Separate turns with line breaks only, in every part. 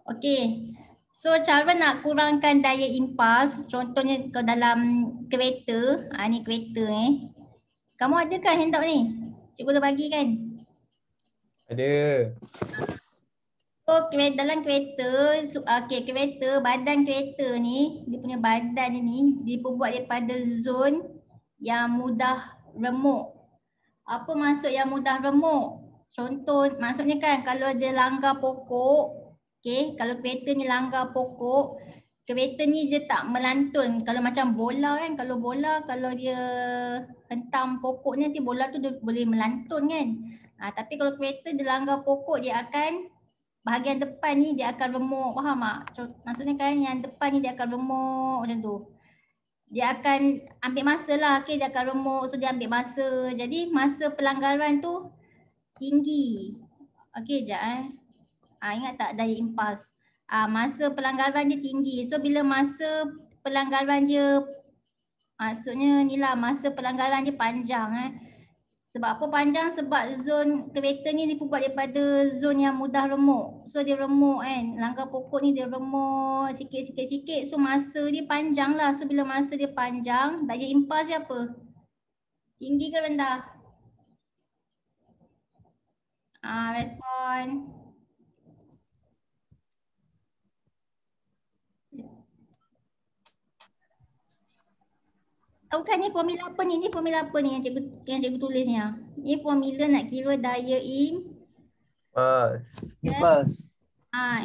Okey. So cara nak kurangkan daya impas, contohnya kalau dalam kereta, ni kereta Kamu ada kan handout ni? Cikgu dah bagi kan?
Ada.
So dalam kereta, kereta, badan kereta ni, dia punya badan ni diperbuat daripada zon yang mudah remuk. Apa maksud yang mudah remuk? Contoh, maksudnya kan kalau dia langgar pokok, kalau kereta ni langgar pokok, kereta ni dia tak melantun. Kalau macam bola kan, kalau bola kalau dia hentam pokok ni nanti bola tu dia boleh melantun kan. Tapi kalau kereta dia langgar pokok, dia akan bahagian depan ni dia akan remuk, faham tak? Maksudnya kan yang depan ni dia akan remuk macam tu. Dia akan ambil masa lah, dia akan remuk, so dia ambil masa. Jadi masa pelanggaran tu tinggi. Sekejap ingat tak daya impas? Masa pelanggaran dia tinggi. So bila masa pelanggaran dia, maksudnya ni lah masa pelanggaran dia panjang Sebab apa panjang? Sebab zon kereta ni dibuat daripada zon yang mudah remuk. So dia remuk kan, langgar pokok ni dia remuk sikit. So masa dia panjang lah. So bila masa dia panjang, daya impas dia apa? Tinggi ke rendah? Respon. Tahu kan ni formula apa ni? Ni formula apa ni yang cikgu tulis ni? Ni formula nak kira daya
Impas.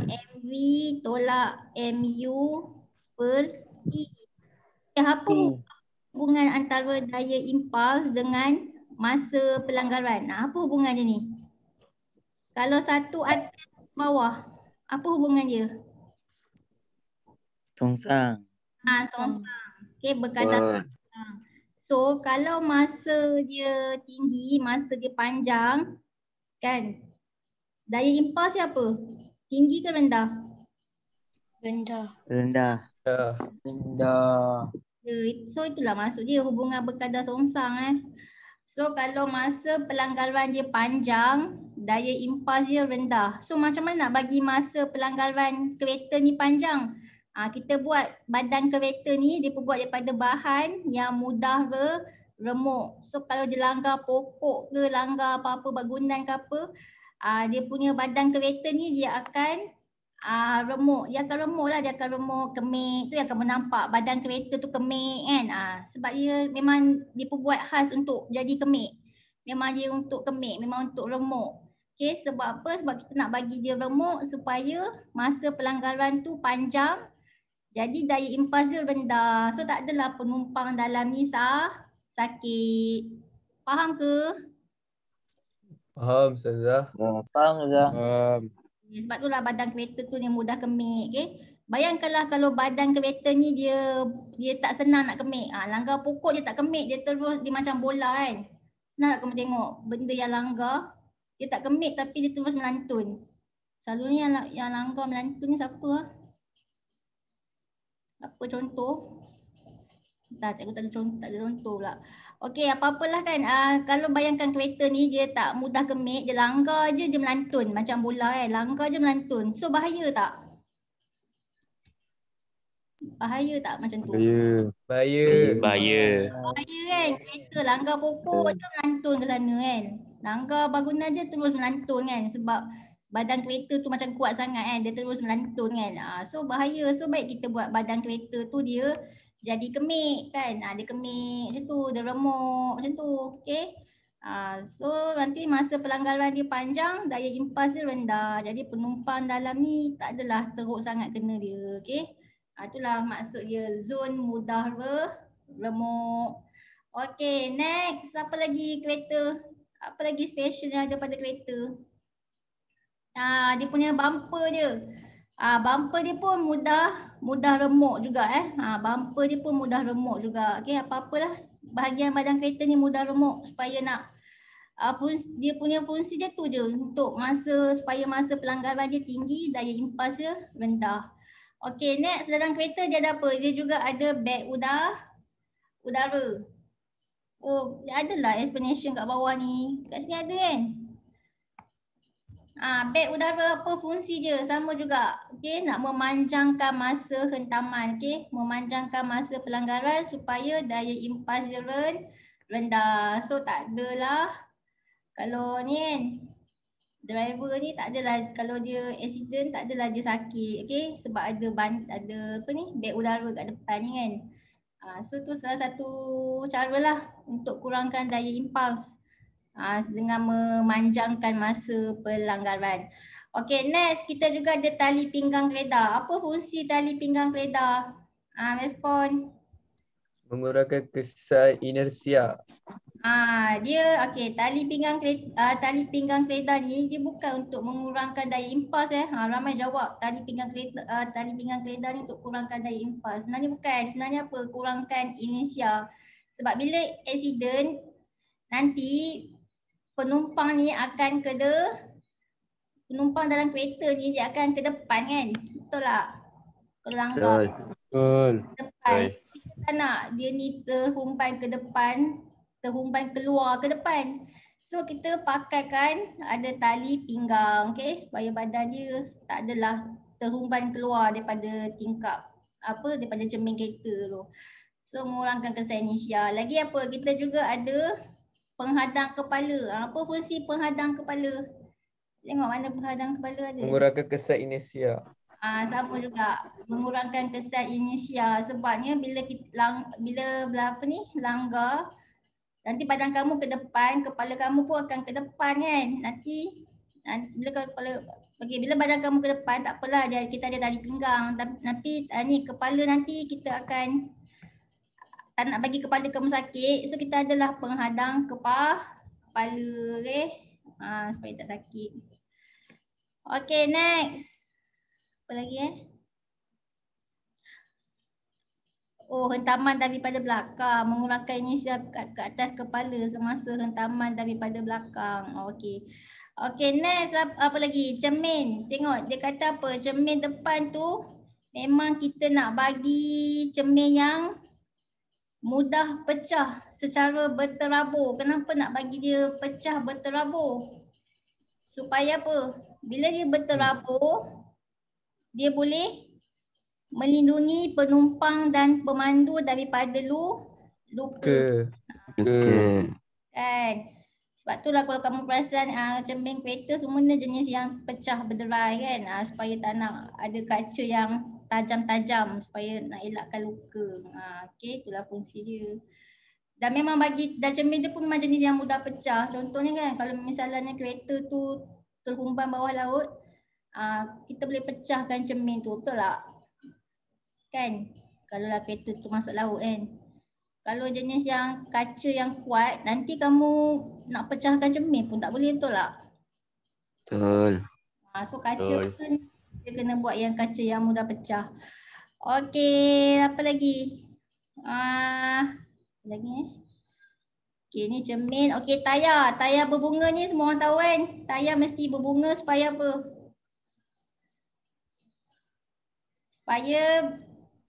MV tolak MU per T. Apa hubungan antara daya impuls dengan masa pelanggaran? Apa hubungan dia ni? Kalau satu atas bawah, apa hubungan dia?
Songsang.
Songsang. Berkadar songsang. So kalau masa dia tinggi, masa dia panjang, kan? Daya impuls dia apa? Tinggi ke rendah?
Rendah.
So itulah maksud dia hubungan berkadar songsang So kalau masa pelanggaran dia panjang, daya impuls dia rendah. So macam mana nak bagi masa pelanggaran kereta ni panjang? Kita buat badan kereta ni diperbuat daripada bahan yang mudah remuk. So kalau dia langgar pokok ke, langgar apa-apa bangunan ke apa, dia punya badan kereta ni dia akan remuk. Dia akan remuk lah, dia akan remuk, kemik. Tu yang kamu nampak badan kereta tu kemik kan. Sebab dia memang diperbuat khas untuk jadi kemik. Memang dia untuk kemik, memang untuk remuk. Sebab apa? Sebab kita nak bagi dia remuk supaya masa pelanggaran tu panjang. Jadi daya impuls dia rendah. So tak adalah penumpang dalam ni sakit. Faham ke?
Faham, Ustazah.
Faham, Ustazah.
Sebab itulah badan kereta tu yang mudah kemik. Bayangkanlah kalau badan kereta ni dia tak senang nak kemik. Langgar pokok dia tak kemik, dia terus dia macam bola kan. Nak kamu tengok benda yang langgar, dia tak kemik tapi dia terus melantun. Selalunya yang langgar melantun ni siapa? Apa contoh? Cikgu tak ada contoh pula. Okey, apa-apalah kan. Kalau bayangkan kereta ni dia tak mudah kemik, dia langgar je dia melantun macam bola kan. Langgar je melantun. So bahaya tak? Bahaya tak macam tu?
Bahaya.
Bahaya kan. Kereta langgar pokok je melantun ke sana kan. Langgar bangunan je terus melantun kan. Sebab badan kereta tu macam kuat sangat kan. Dia terus melantun kan. So bahaya. So baik kita buat badan kereta tu dia jadi kemik kan. Dia kemik macam tu. Dia remuk macam tu. Okay. So nanti masa pelanggaran dia panjang, daya impuls dia rendah. Jadi penumpang dalam ni tak adalah teruk sangat kena dia. Okay. Itulah maksud dia zon mudah remuk. Okay, next. Apa lagi kereta? Apa lagi special yang ada pada kereta? Dia punya bumper dia. Bumper dia pun mudah remuk juga Bumper dia pun mudah remuk juga. Okay, apa-apalah bahagian badan kereta ni mudah remuk supaya nak dia punya fungsi dia tu je untuk supaya masa pelanggaran dia tinggi, daya impuls dia rendah. Okay, next dalam kereta dia ada apa? Dia juga ada beg udara. Oh, adalah explanation kat bawah ni. Kat sini ada kan? Beg udara apa fungsi dia? Sama juga. Okey, nak memanjangkan masa hentaman. Okey, memanjangkan masa pelanggaran supaya daya impas dia rendah. So tak adalah kalau ni kan driver ni tak adalah kalau dia accident tak adalah dia sakit. Okey, sebab ada ada apa ni? Beg udara kat depan ni kan. So tu salah satu cara lah untuk kurangkan daya impas. Dengan memanjangkan masa pelanggaran. Okey, next kita juga ada tali pinggang keledar. Apa fungsi tali pinggang keledar? Respon.
Mengurangkan kesan inersia.
Dia okey, tali pinggang keledar ni dia bukan untuk mengurangkan daya impas Ramai jawab tali pinggang keledar ni untuk kurangkan daya impas. Sebenarnya bukan. Sebenarnya apa? Kurangkan inersia. Sebab bila accident nanti penumpang ni akan penumpang dalam kereta ni dia akan ke depan kan? Betul tak? Kalau langgar.
Betul.
Depan. Kita tak nak dia ni terhumpan ke depan, terhumpan keluar ke depan. So kita pakaikan ada tali pinggang, okay? Supaya badan dia tak adalah terhumpan keluar daripada tingkap daripada cermin kereta tu. So mengurangkan kesan inersia. Lagi apa? Kita juga ada penghadang kepala. Apa fungsi penghadang kepala? Tengok mana penghadang kepala ada.
Mengurangkan kesan inersia.
Sama juga mengurangkan kesan inersia. Sebabnya bila kita langgar, nanti badan kamu ke depan, kepala kamu pun akan ke depan kan. Nanti bila badan kamu ke depan tak apalah kita ada tali pinggang, tapi ni kepala nanti kita akan tak nak bagi kepala kamu sakit, so kita adalah penghadang kepala, supaya tak sakit. Okay, next. Apa lagi hentaman daripada belakang, mengurangkan inersia ke atas kepala semasa hentaman daripada belakang. Okay, next apa lagi? Cermin. Tengok dia kata apa? Cermin depan tu memang kita nak bagi cermin yang mudah pecah secara berterabur. Kenapa nak bagi dia pecah berterabur? Supaya apa? Bila dia berterabur, dia boleh melindungi penumpang dan pemandu daripada luka. Kan? Sebab itulah kalau kamu perasan cermin kereta semuanya jenis yang pecah berderai kan. Supaya tak nak ada kaca yang tajam-tajam supaya nak elakkan luka. Okay, itulah fungsi dia. Dan memang cermin tu pun memang jenis yang mudah pecah. Contohnya kan kalau misalnya kereta tu terhumpan bawah laut, kita boleh pecahkan cermin tu, betul tak? Kan? Kalau lah kereta tu masuk laut kan. Kalau jenis yang kaca yang kuat, nanti kamu nak pecahkan cermin pun tak boleh, betul tak?
Betul.
So kaca pun dia kena buat yang kaca yang mudah pecah. Okey, apa lagi? Okey, ni cermin. Okey, tayar. Tayar berbunga ni semua orang tahu kan? Tayar mesti berbunga supaya apa? Supaya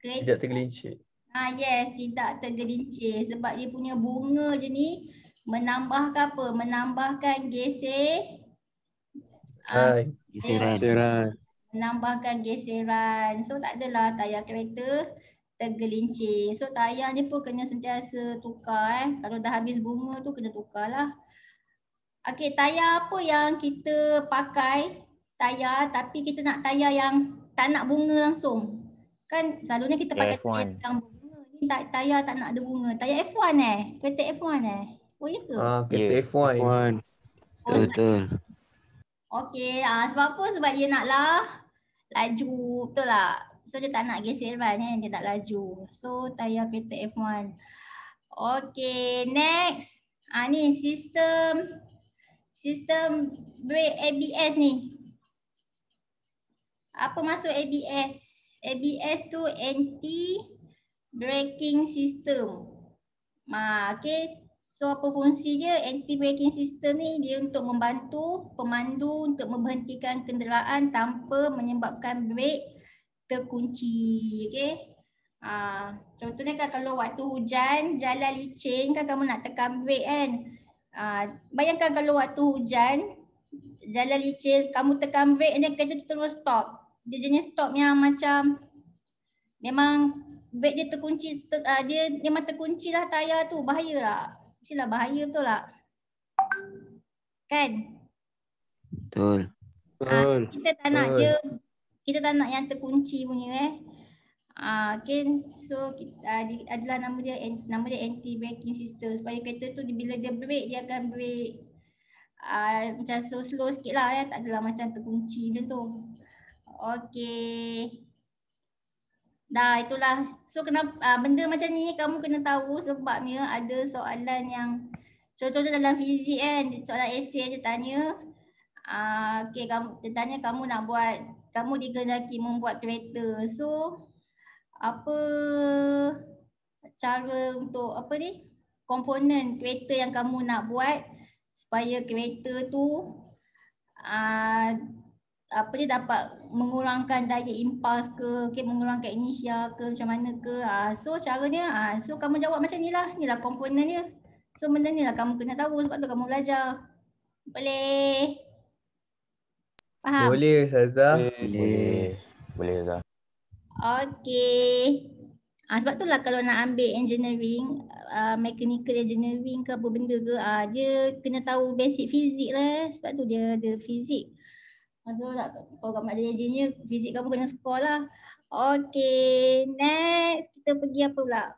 tidak tergelincir.
Yes, tidak tergelincir. Sebab dia punya bunga je ni menambahkan apa? Menambahkan geseran. Menambahkan geseran. So tak adalah tayar kereta tergelincir. So tayar ni pun kena sentiasa tukar Kalau dah habis bunga tu kena tukar lah. Okey, tayar apa yang kita pakai? Tayar tapi kita nak tayar yang tak nak bunga langsung. Kan selalunya kita pakai tayar yang bunga. Ni tayar tak nak ada bunga. Tayar F1 Kereta F1 Oh ya ke?
Kereta F1.
Betul.
Okey, sebab apa? Sebab dia naklah laju, betul tak? So dia tak nak geseran dia nak laju. So tayar kereta F1. Okey, next. Ni sistem brake ABS ni. Apa maksud ABS? ABS tu anti braking system. Okey. So apa fungsi dia? Anti braking system ni dia untuk membantu pemandu untuk memberhentikan kenderaan tanpa menyebabkan brake terkunci. Okey. Contohnya kan kalau waktu hujan, jalan licin kan kamu nak tekan brake kan. Bayangkan kalau waktu hujan jalan licin, kamu tekan brake and then kereta tu terus stop. Dia jenis stop yang macam memang brake dia terkunci, dia memang terkunci lah tayar tu, bahaya lah. Mestilah bahaya betul tak? Kan?
Betul.
Kita tak nak
Betul.
dia, kita tak nak yang terkunci punya okay. So adalah nama dia anti braking system, supaya kereta tu bila dia brake dia akan brake macam slow sikit lah ya, tak adalah macam terkunci macam tu. Okay. Dah itulah. So kenapa benda macam ni kamu kena tahu sebabnya ada soalan yang contohnya dalam fizik kan, soalan esei dia tanya okay, dia tanya kamu nak buat, kamu dikehendaki membuat kereta. So apa cara untuk komponen kereta yang kamu nak buat supaya kereta tu dia dapat mengurangkan daya impuls ke, mengurangkan inersia ke, macam mana ke. So caranya, so kamu jawab macam ni lah komponen dia. So benda ni lah kamu kena tahu, sebab tu kamu belajar. Boleh? Faham?
Boleh Ustazah.
Boleh Ustazah.
Okay. Sebab tu lah kalau nak ambil engineering, mechanical engineering ke apa benda ke, dia kena tahu basic fizik lah. Sebab tu dia ada fizik. So kalau kamu ada engineer, fizik kamu kena score lah. Okay, next kita pergi apa pula?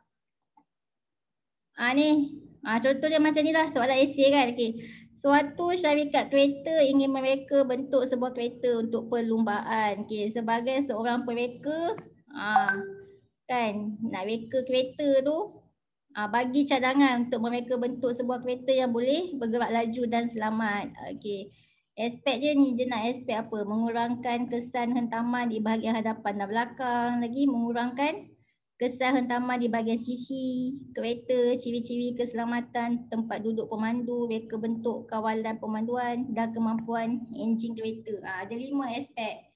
Ni, contohnya macam ni lah soalan esei kan. Okay. Suatu syarikat kereta ingin mereka bentuk sebuah kereta untuk perlumbaan. Okay, sebagai seorang pereka, kan nak reka kereta tu, bagi cadangan untuk mereka bentuk sebuah kereta yang boleh bergerak laju dan selamat. Okay. Aspek dia ni, dia nak aspek apa? Mengurangkan kesan hentaman di bahagian hadapan dan belakang. Lagi mengurangkan kesan hentaman di bahagian sisi kereta, ciri-ciri keselamatan, tempat duduk pemandu, reka bentuk kawalan pemanduan dan kemampuan enjin kereta. Ada 5 aspek.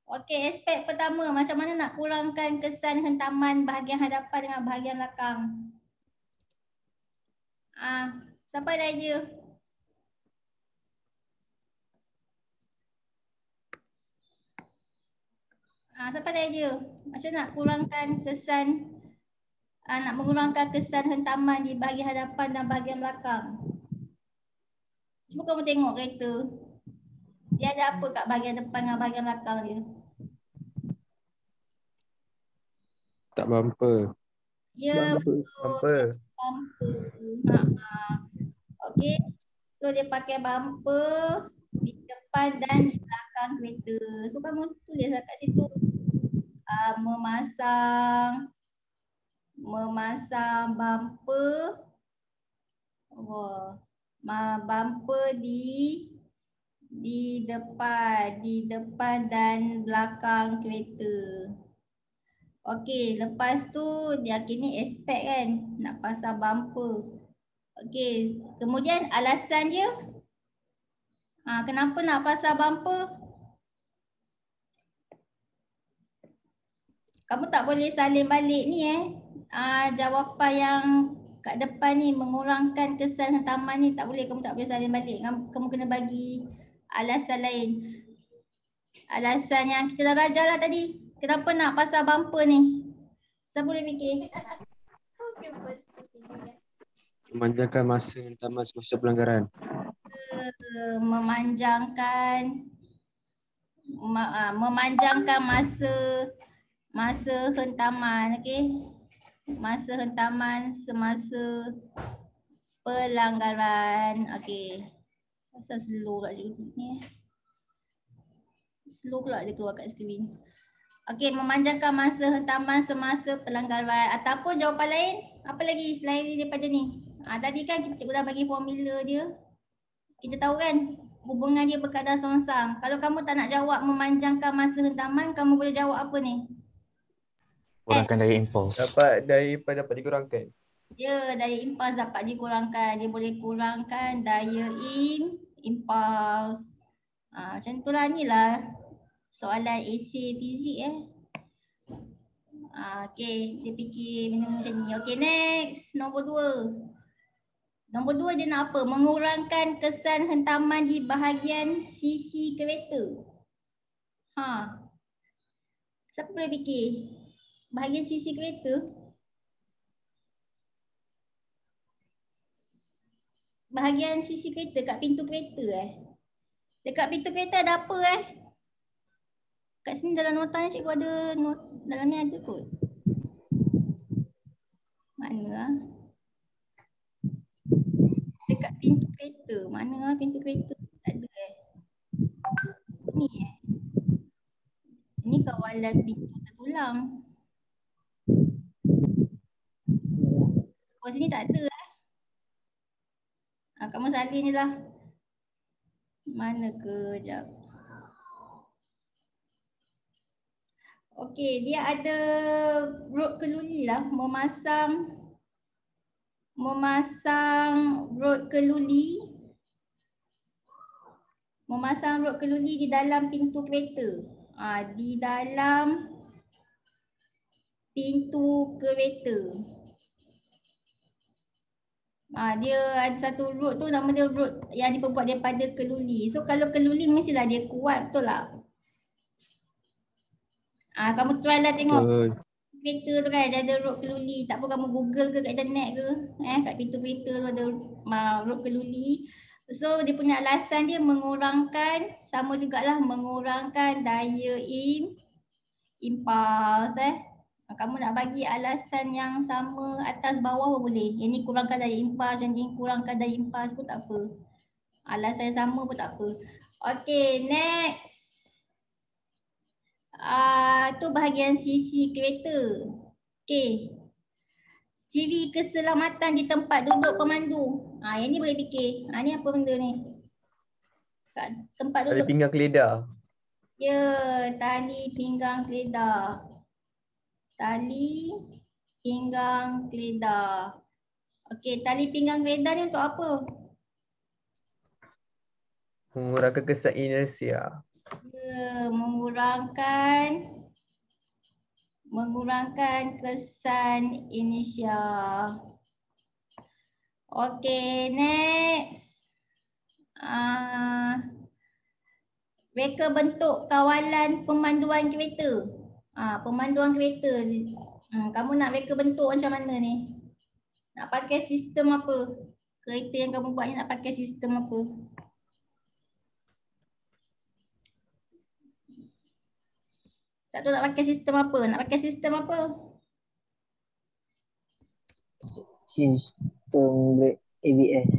Okey, aspek pertama, macam mana nak kurangkan kesan hentaman bahagian hadapan dengan bahagian belakang. Siapa ada idea? Siapa ada idea? Macam nak kurangkan kesan, nak mengurangkan kesan hentaman di bahagian hadapan dan bahagian belakang. Cuba kamu tengok kereta. Dia ada apa kat bahagian depan dengan bahagian belakang dia?
Tak bumper.
Ya, betul.
Bumper.
Bumper. Okey. So dia pakai bumper di depan dan di belakang kereta. So kamu tulis kat situ. Memasang bumper. Bumper di depan dan belakang kereta. Okey, lepas tu dia kini aspek kan nak pasang bumper. Okey, kemudian alasan dia kenapa nak pasang bumper? Kamu tak boleh salin balik ni jawapan yang kat depan ni, mengurangkan kesan hentaman ni, tak boleh, kamu tak boleh salin balik. Kamu kena bagi alasan lain. Alasan yang kita dah belajar lah tadi. Kenapa nak pasang bumper ni? Siapa boleh fikir?
Memanjangkan masa hentaman semasa pelanggaran.
Memanjangkan masa hentaman, okey. Masa hentaman semasa pelanggaran. Okey. Pasal slow kat ni. Slow pula dia keluar kat skrin. Okey, memanjangkan masa hentaman semasa pelanggaran. Ataupun jawapan lain, apa lagi selain daripada ni? Tadi kan cikgu dah bagi formula dia. Kita tahu kan hubungan dia berkadar songsang. Kalau kamu tak nak jawab memanjangkan masa hentaman, kamu boleh jawab apa ni?
Kurangkan daya impuls.
Dapat dikurangkan.
Ya, daya impuls dapat dikurangkan. Dia boleh kurangkan daya impuls. Macam itulah, ni lah soalan esei fizik Okey, dia fikir macam ni. Okey, next. Nombor 2. Nombor 2 dia nak apa? Mengurangkan kesan hentaman di bahagian sisi kereta. Siapa boleh fikir? Bahagian sisi kereta? Bahagian sisi kereta kat pintu kereta Dekat pintu kereta ada apa Kat sini dalam nota ni cikgu ada dalam ni ada kot. Mana Dekat pintu kereta. Mana pintu kereta? Tak ada Ni Ini kawalan pintu tertulang. Kat sini tak ada kamu salin je lah. Mana ke? Sekejap. Okey, dia ada rod keluli lah. Memasang rod keluli. Memasang rod keluli di dalam pintu kereta. Di dalam pintu kereta. Dia ada satu rod tu, nama dia rod yang diperbuat daripada keluli. So kalau keluli mestilah dia kuat, betul tak? Kamu try lah tengok kereta tu kan dia ada rod keluli. Tak apa kamu google ke kat internet ke, kat pintu kereta tu ada rod keluli. So dia punya alasan dia mengurangkan, sama jugalah mengurangkan daya impuls. Kamu nak bagi alasan yang sama atas bawah pun boleh. Yang ni kurangkan daya impuls, yang ni kurangkan daya impuls pun tak apa. Alasan yang sama pun tak apa. Okay, next. Tu bahagian sisi kereta. Okay. Ciri keselamatan di tempat duduk pemandu. Yang ni boleh fikir. Ni apa benda ni? Kat tempat duduk.
Tali pinggang keledar.
Ya, tali pinggang keledar. Tali pinggang keledar. Okey, tali pinggang keledar ni untuk apa?
Mengurangkan kesan inersia.
Ya, mengurangkan kesan inersia. Okey, next. Reka bentuk kawalan pemanduan kereta. Pemanduan kereta. Kamu nak reka bentuk macam mana ni? Nak pakai sistem apa? Kereta yang kamu buat ni nak pakai sistem apa? Tak tahu nak pakai sistem apa? Nak pakai sistem apa?
Sistem ABS.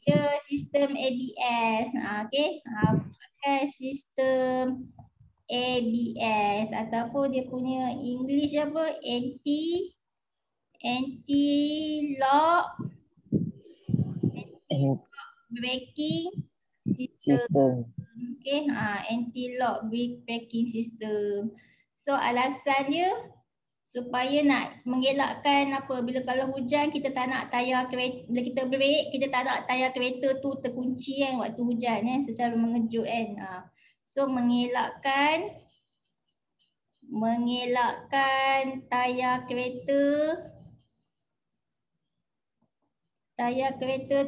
Ya, sistem ABS. Okey. Pakai sistem ABS ataupun dia punya English apa? Anti-lock braking system. Okay, anti-lock braking system. So alasan dia supaya nak mengelakkan apa, bila kalau hujan kita tak nak tayar kereta, bila kita brake kita tak nak tayar kereta tu terkunci kan waktu hujan secara mengejut kan. So mengelakkan tayar kereta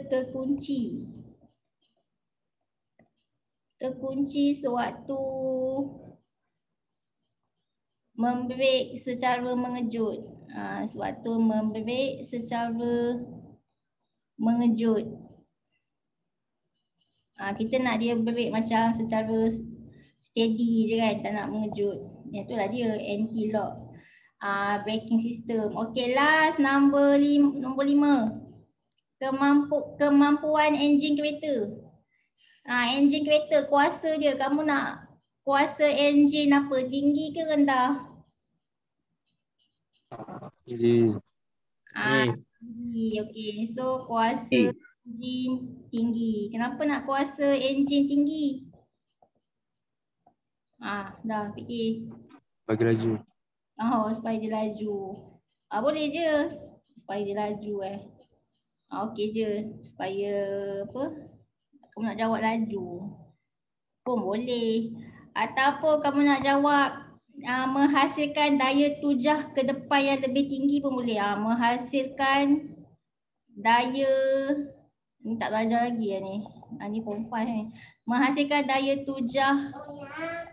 terkunci sewaktu membrake secara mengejut. Kita nak dia brake macam secara steady je kan, tak nak mengejut. Itulah dia anti-lock braking system. Okay, last nombor 5. Kemampuan enjin kereta. Enjin kereta, kuasa dia. Kamu nak kuasa enjin apa? Tinggi ke rendah?
Tinggi.
Tinggi. Okay, so kuasa enjin tinggi. Kenapa nak kuasa enjin tinggi? Dah fikir.
Bagi laju.
Supaya dia laju. Boleh je. Supaya dia laju okey je. Supaya apa? Kamu nak jawab laju pun boleh. Ataupun kamu nak jawab menghasilkan daya tujah ke depan yang lebih tinggi pun boleh. Menghasilkan daya, ni tak belajar lagi lah ni. Ni form 5 ni. Menghasilkan daya tujah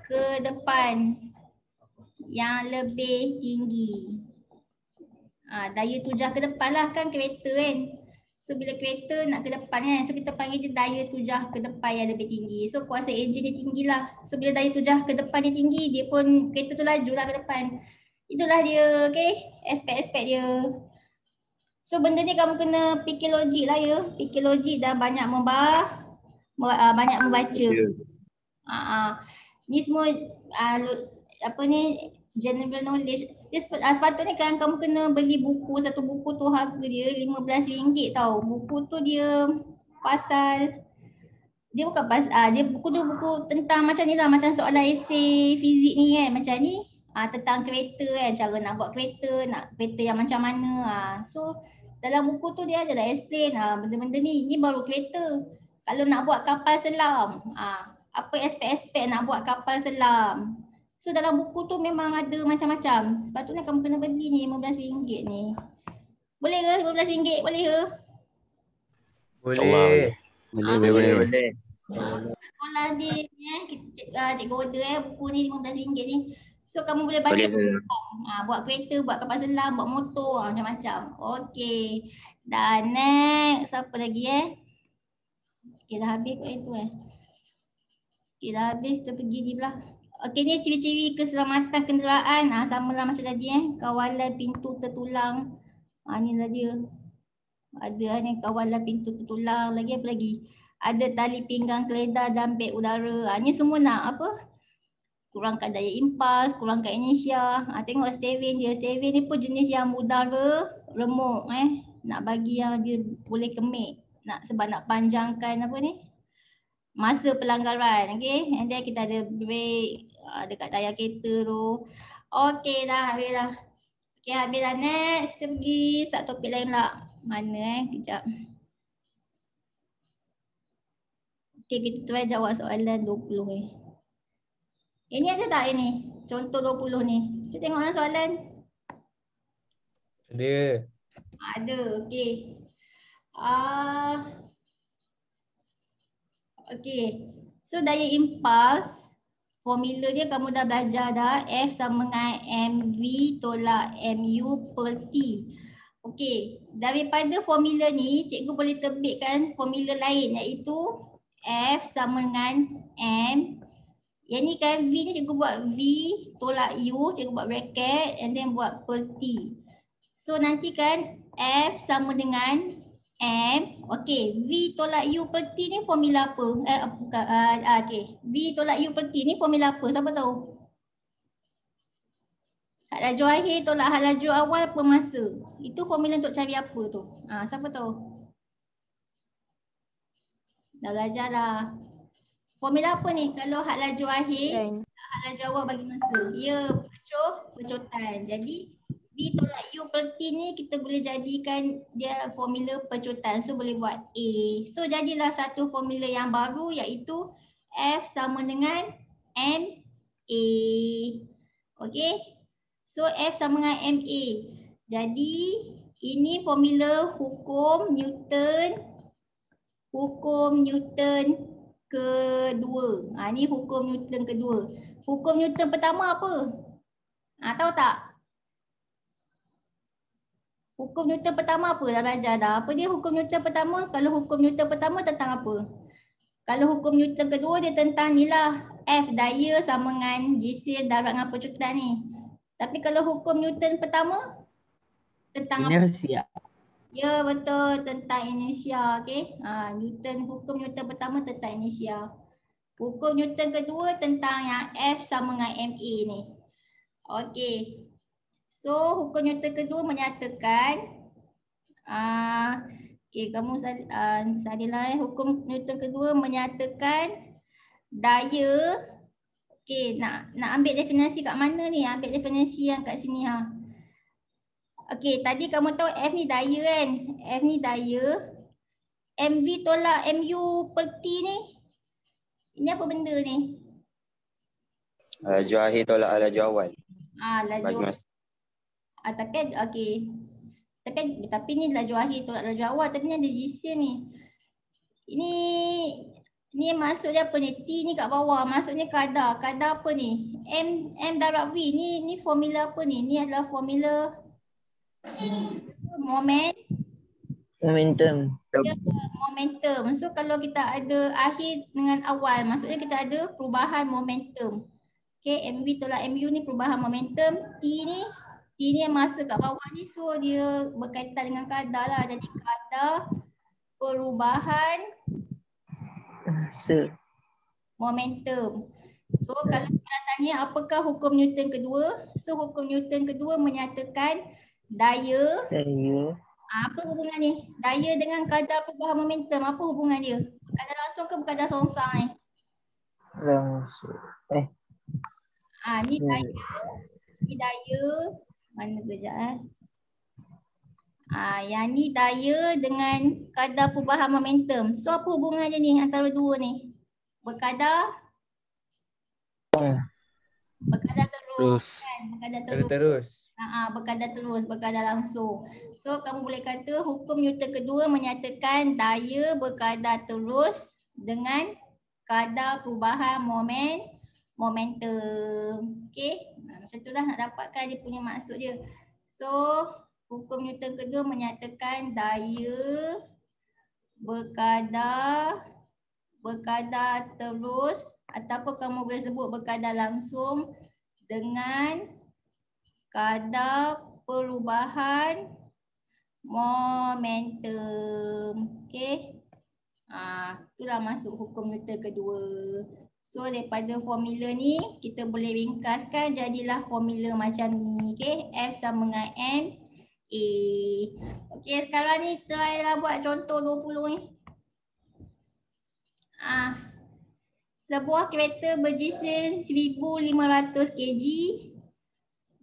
ke depan yang lebih tinggi. Daya tujah ke depan lah kan kereta kan. So bila kereta nak ke depan kan, so kita panggil dia daya tujah ke depan yang lebih tinggi. So kuasa enjin dia tinggi lah. So bila daya tujah ke depan dia tinggi, dia pun kereta tu laju lah ke depan. Itulah dia, okay, aspek-aspek dia. So benda ni kamu kena fikir logik lah ya. Fikir logik dan banyak banyak membaca. Ni semua apa ni, general knowledge. Sepatutnya kan kamu kena beli buku, satu buku tu harga dia RM15 tau. Buku tu dia pasal, dia bukan pasal, dia buku tu buku tentang macam ni lah, macam soalan esei fizik ni kan, macam ni. Tentang kereta kan, cara nak buat kereta, nak kereta yang macam mana. So dalam buku tu dia adalah explain benda-benda ni. Ni baru kereta. Kalau nak buat kapal selam, apa aspek-aspek nak buat kapal selam. So dalam buku tu memang ada macam-macam. Sepatutnya kamu kena beli ni RM15 ni. Boleh ke RM15? Boleh ke?
Boleh.
Boleh.
Sekolah ni cikgu order buku ni RM15 ni. So kamu boleh baca buat kereta, buat kapal selam, buat motor, macam-macam. Okey. Dan next, siapa lagi Okay, dah habis kot itu Okay, dah habis, kita pergi ni pula. Okey, ni ciri-ciri keselamatan kenderaan. Samalah macam tadi kawalan pintu tertulang. Ni lah dia. Ada ni kawalan pintu tertulang. Lagi apa lagi? Ada tali pinggang keledar dan beg udara. Ni semua nak apa? Kurangkan daya impas, kurangkan inersia. Tengok steering dia. Steering ni pun jenis yang mudah remuk Nak bagi yang dia boleh kemik. Sebab nak panjangkan apa ni? Masa pelanggaran. Okay. And then kita ada brake dekat tayar kereta tu. Okay dah, habis dah. Okay, habis dah. Next, kita pergi start topik lain pula. Mana kejap. Okay, kita try jawab soalan 20 Ini ada tak ini? Contoh 20 ni. Cuba tengok soalan.
Ada.
Ada, okey. Okey. So daya impuls, formula dia kamu dah belajar dah. F sama dengan mv tolak mu per T. Okey, daripada formula ni cikgu boleh terbitkan formula lain iaitu F sama dengan M. Yang ni kan V ni cikgu buat V tolak U, cikgu buat bracket and then buat per T. So nanti kan F sama dengan M. Okey, V tolak U per T ni formula apa? Bukan, okey. V tolak U per T ni formula apa? Siapa tahu? Had laju akhir tolak had laju awal per masa. Itu formula untuk cari apa tu? Siapa tahu? Dah belajar dah. Formula apa ni? Kalau had laju akhir, had laju awal bagi masa. Ya, pecotan. Jadi V tolak U per T ni kita boleh jadikan dia formula pecotan. So boleh buat A. So jadilah satu formula yang baru iaitu F sama dengan MA. Okey. So F sama dengan MA. Jadi ini formula hukum Newton kedua. Ni hukum Newton kedua. Hukum Newton pertama apa? Tahu tak? Hukum Newton pertama apa? Dah belajar dah. Apa dia hukum Newton pertama? Kalau hukum Newton pertama tentang apa? Kalau hukum Newton kedua dia tentang ni lah. F daya sama dengan jisim darat dengan pecotan ni. Tapi kalau hukum Newton pertama tentang
inersia.
Ya betul, tentang inersia. Okay. Hukum Newton pertama tentang inersia. Hukum Newton kedua tentang yang F sama dengan MA ni. Okay. So hukum Newton kedua menyatakan kamu sadilah hukum Newton kedua menyatakan daya. Nak ambil definisi kat mana ni? Ambil definisi yang kat sini tadi kamu tahu F ni daya kan? F ni daya. MV tolak MU per T ni. Ini apa benda ni?
Laju akhir tolak laju awal.
Laju.
Bagi masa.
Tapi okey. Tapi ni laju akhir tolak laju awal, tapi ni ada jisim ni. Ni masuk dia apa ni? T ni kat bawah, maksudnya kadar. Kadar apa ni? M darab V. Ni formula apa ni? Ni adalah formula
Momentum.
momentum. So kalau kita ada akhir dengan awal, maksudnya kita ada perubahan momentum. Okay, MV tolak MU ni perubahan momentum. T ni yang masa kat bawah ni, so dia berkaitan dengan kadar lah. Jadi kadar perubahan momentum. So kalau kita tanya apakah hukum Newton kedua? So hukum Newton kedua menyatakan daya. Apa hubungan ni? Daya dengan kadar perubahan momentum, apa hubungan dia? Berkadar langsung ke berkadar selongsang ni?
Langsung.
Ni daya. Mana kejap yang ni daya dengan kadar perubahan momentum. So apa hubungan dia ni antara dua ni? Berkadar terus. Kan? Berkadar terus, berkadar langsung. So kamu boleh kata hukum Newton kedua menyatakan daya berkadar terus dengan kadar perubahan momentum. Okey. Macam itulah nak dapatkan dia punya maksud dia. So hukum Newton kedua menyatakan daya berkadar terus ataupun kamu boleh sebut berkadar langsung dengan kadar perubahan momentum. Okey. Itulah masuk hukum Newton kedua. So daripada formula ni kita boleh ringkaskan jadilah formula macam ni. Okey, F sama dengan M A. Okey, sekarang ni try lah buat contoh 20 ni. Sebuah kereta berjisim 1500 kg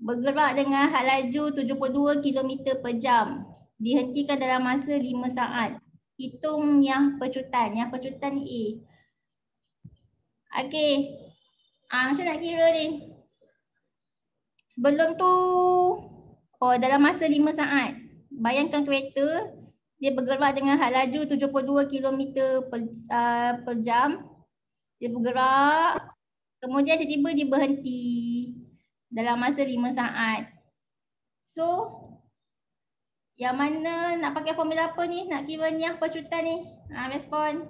bergerak dengan had laju 72 km per jam. Dihentikan dalam masa 5 saat. Hitung yang pecutan. Yang pecutan ni A. Okey. Macam nak kira ni? Sebelum tu, dalam masa 5 saat. Bayangkan kereta, dia bergerak dengan had laju 72 km per jam. Dia bergerak, kemudian tiba-tiba dia berhenti dalam masa 5 saat. So, yang mana nak pakai formula apa ni? Nak kira ni yang pecutan ni? Respon.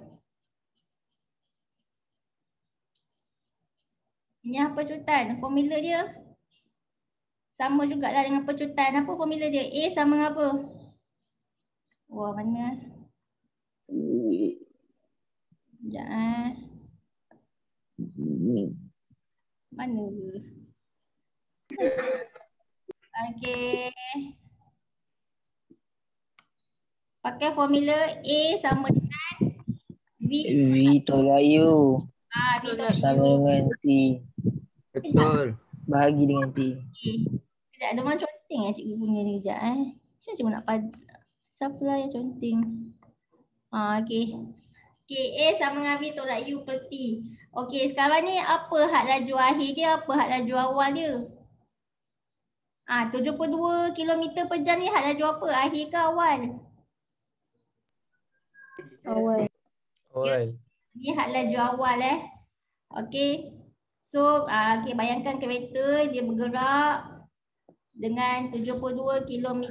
Yang pecutan, formula dia sama jugalah dengan pecutan. Apa formula dia? A sama dengan apa? Wah, mana? Sekejap Mana ke? Okey. Pakai formula A sama dengan V
tolak U.
V tolak
Sama
U.
dengan T.
Betul.
Bahagi dengan T.
Sekejap, ada orang conteng cikgu punya ni kejap Saya cuma nak siapa lah yang conteng? Okey. Okey, A sama dengan V tolak U per T. Okey, sekarang ni apa had laju akhir dia, apa had laju awal dia? 72 km per jam ni had laju apa? Akhir ke awal?
Awal.
Ni had laju awal Okey. So, okay, bayangkan kereta dia bergerak dengan 72 km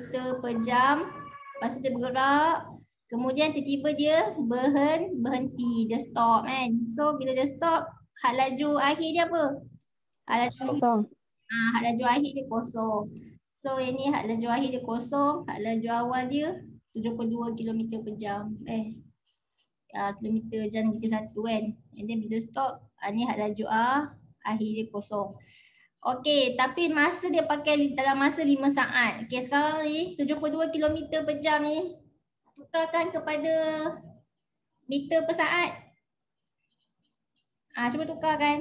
per jam. Lepas tu dia bergerak. Kemudian tiba-tiba dia berhenti. Dia stop kan. So, bila dia stop, had laju akhir dia apa? Had laju kosong. Had laju akhir dia kosong. So, ini had laju akhir dia kosong. Had laju awal dia 72 km per jam. Kilometer jam kita satu kan. And then bila stop, ni had laju akhir dia kosong. Okey, tapi masa dia pakai dalam masa 5 saat. Okey, sekarang ni 72 km per jam ni tukarkan kepada meter per saat. Cuba tukarkan.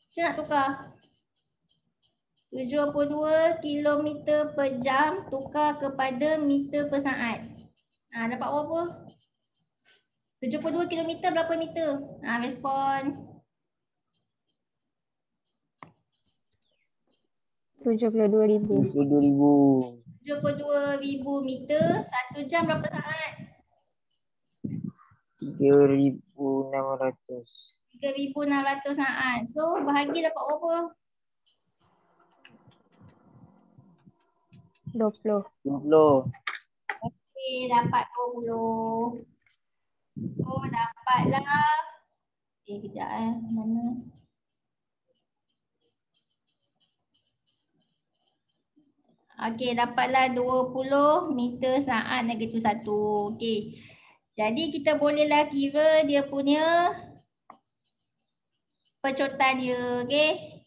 Macam nak tukar? 72 km per jam tukar kepada meter per saat. Dapat berapa? 72 km berapa meter? Respon.
72,000.
72,000 72,000 meter. 1 jam berapa saat?
3,600.
3,600 saat. So bahagi dapat berapa?
20.
20.
Okey, dapat 20. So dapatlah. Kejap mana? Okey, dapatlah 20 meter saat negatif 1. Okey. Jadi kita bolehlah kira dia punya pecotan dia. Okey.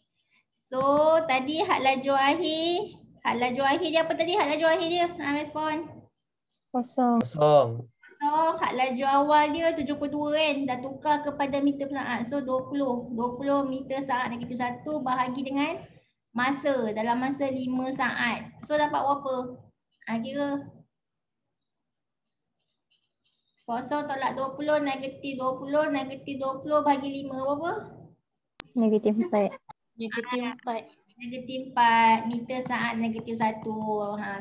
So tadi had laju akhir. Had laju akhir dia apa tadi? Had laju akhir dia. Respon.
Kosong.
Kosong.
So had laju awal dia 72 kan. Dah tukar kepada meter per saat. So 20. 20 meter saat negatif 1 bahagi dengan masa. Dalam masa 5 saat. So dapat berapa? Kira. Kosong tolak 20 negatif 20 negatif 20 bahagi 5 berapa?
Negatif 4.
Negatif 4.
Negatif 4 meter saat negatif 1.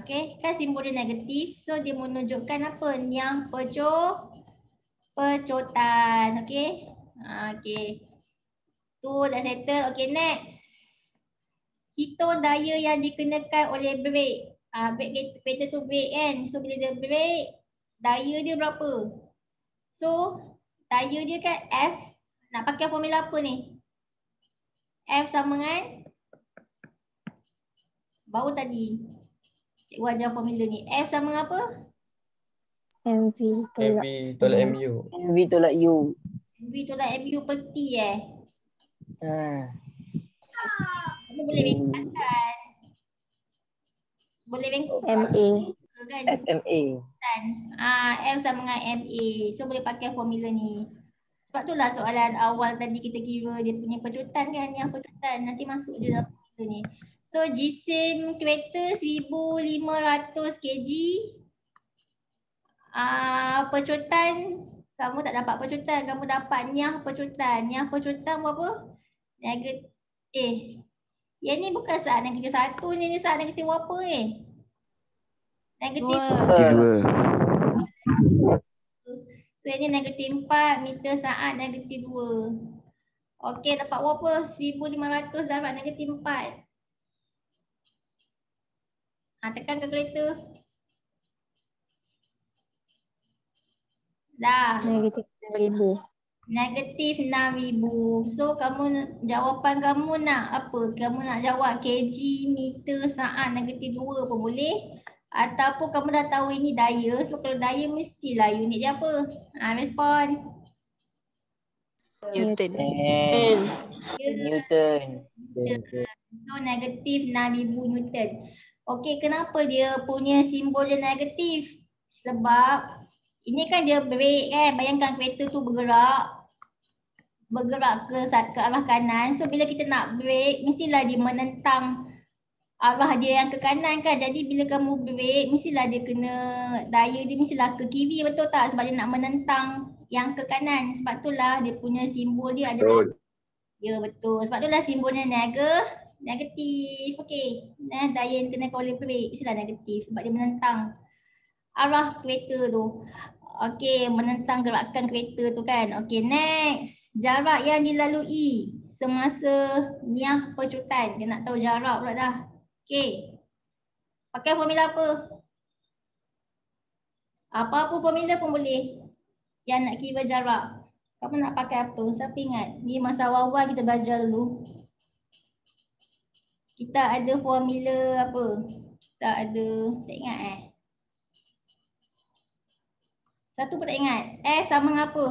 Okey. Kan simbol dia negatif. So dia menunjukkan apa? Yang pecotan. Okey. Okey. Tu dah settle. Okey, next. Hitung daya yang dikenakan oleh brake. Brake kereta tu brake kan. So bila dia brake, daya dia berapa? So daya dia kan F. Nak pakai formula apa ni? F sama dengan baru tadi cikgu ajar formula ni. F sama dengan apa?
MV tolak.
MV tolak MU.
MV tolak U.
MV tolak MU per T Kamu boleh bengkaskan. Boleh bengkaskan
MA.
kan?
FMA.
F sama dengan MA. So boleh pakai formula ni. Sebab itulah soalan awal tadi kita kira dia punya pecutan kan. Yang pecutan nanti masuk je dalam formula ni. So jisim kereta 1,500 kg. Pecutan, kamu tak dapat pecutan. Kamu dapat nyah pecutan. Nyah pecutan berapa? Yang ni bukan saat negatif 1 ni saat negatif berapa ni? Negatif
2.
So yang ni negatif 4 meter saat negatif 2. Okey, dapat berapa? 1,500 dapat negatif 4. Tekan kalkulator. Dah.
Negatif 6,000.
Negatif 6,000. So jawapan kamu nak apa? Kamu nak jawab kg meter saat negatif 2 pun boleh. Ataupun kamu dah tahu ini daya. So kalau daya mestilah unit dia apa? Respon.
Newton.
Newton.
So negatif 6,000 Newton. Okey, kenapa dia punya simbol dia negatif? Sebab ini kan dia brake kan. Bayangkan kereta tu bergerak ke arah kanan. So bila kita nak brake, mestilah dia menentang arah dia yang ke kanan kan. Jadi bila kamu brake, mestilah dia kena, daya dia mestilah ke kiri, betul tak? Sebab dia nak menentang yang ke kanan. Sebab itulah dia punya simbol dia adalah. Ya betul. Sebab itulah simbolnya negatif. Okey. Daya yang kena oleh brake mestilah negatif. Sebab dia menentang arah kereta tu. Okey, menentang gerakan kereta tu kan. Okey, next. Jarak yang dilalui semasa niah pecutan. Dia nak tahu jarak pula dah. Okey. Pakai formula apa? Apa-apa formula pun boleh. Yang nak kira jarak. Kamu nak pakai apa? Siapa ingat? Ni masa awal-awal kita belajar dulu. Kita ada formula apa? Kita ada, tak ingat Satu pun tak ingat. S sama dengan apa?